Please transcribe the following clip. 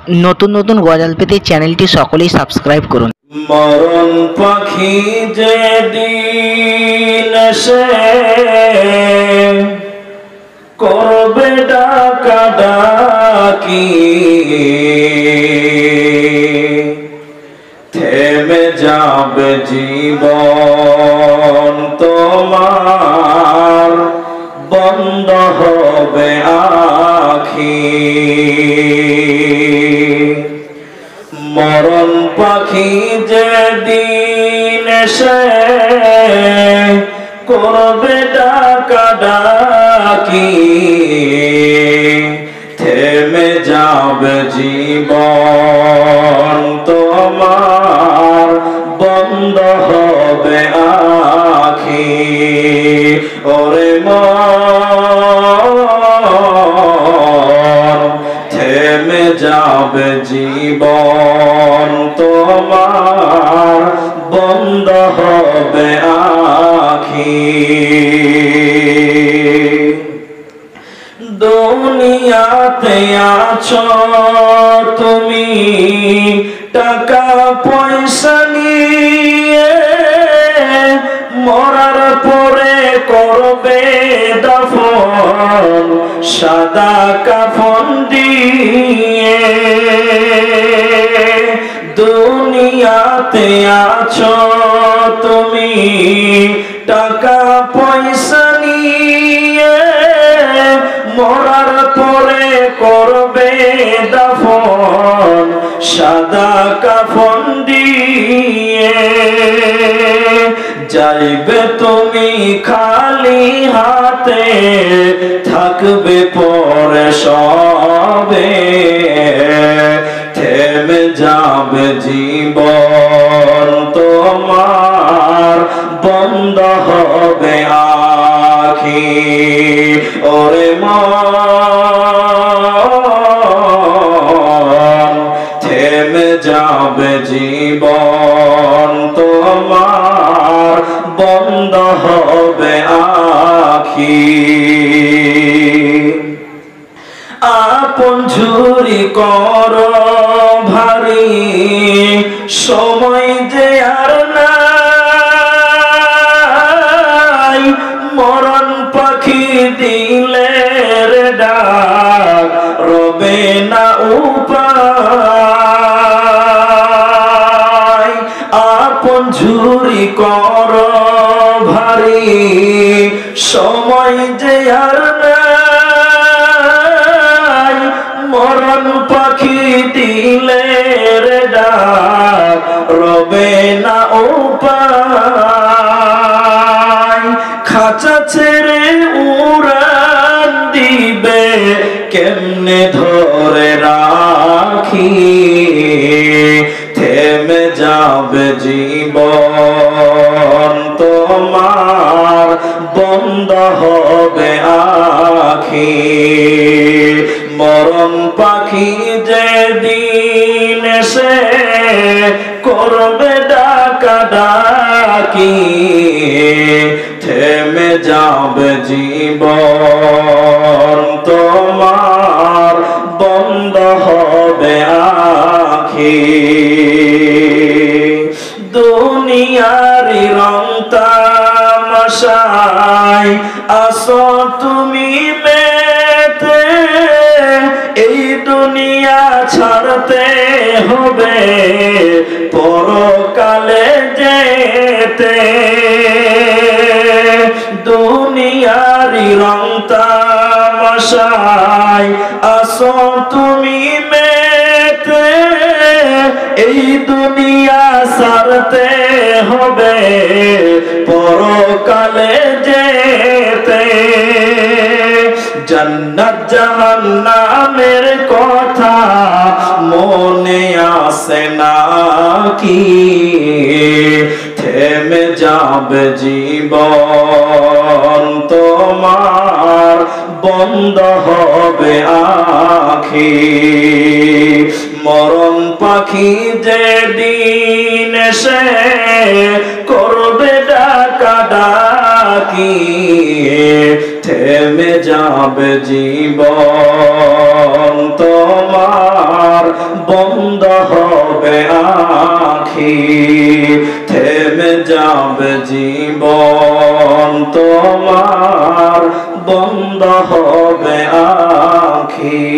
নতুন নতুন গজল পেতে চ্যানেলটি সকলেই সাবস্ক্রাইব করুন। মরণ পাখি যেদিন এসে করবে ডাকাডাকি, থেমে যাবে জীবন তোমার, বন্ধ হবে আখি। মরণ পাখি যেদিন এসে করবে ডাকাডাকি, থেমে যাবে জীবন তোমার, বন্ধ হবে আখি। ওরে মন, থেমে যাবে জীবন তোমার, বন্ধ হবে আখি। দুনিয়াতে আছো তুমি টাকা পয়সা নিয়ে, মরার পরে করবে দাফন সাদা কাফন দিয়ে। দুনিয়াতে আছো তুমি টাকা পয়সা নিয়ে, মরার পরে করবে দাফন সাদা কাফন দিয়ে। যাইবে তুমি খালি হাতে, থাকবে পরে সবে, থেমে যাবে জীবন তোমার, বন্ধ হবে আখি। ওরে মন, থেমে যাবে জীবন তোমার, বন্ধ হবে আখি। আপন ঝুরি কর ভারী, সময় যে আর নাই, মরণ পাখি দিলে রে ডাক, রবে না উপায়। আপন ঝুরি কর ভারী, সময় যে আর নাই, মরণ পাখি দিলে রে ডাক, রবে না উপায়। খাঁচা ছেড়ে উড়ান দিবে, কেমনে ধরে রাখি, থেমে যাবে জীবন তোমার, বন্ধ হবে আখি। মরণ পাখি যেদিন এসে করবে ডাকাডাকি, থেমে যাবে জীবন তোমার, বন্ধ হবে আখি। দুনিয়ারি রং তামাশায় আসো তুমি মেতে, এই দুনিয়া ছাড়তে হবে পরকালে যেতে। দুনিয়ারি রং তামাশায় আসো তুমি মেতে, এই দুনিয়া ছাড়তে হবে পরকালে যেতে। জান্নাত জাহান্নামের কথা মনে আসে নাকি, থেমে যাবে জীবন তোমার, বন্ধ হবে আখি। মরণ পাখি যেদিন এসে করবে ডাকাডাকি, থেমে যাবে জীবন তোমার, বন্ধ হবে আখি, থেমে যাবে জীবন তোমার, বন্ধ হবে আখি।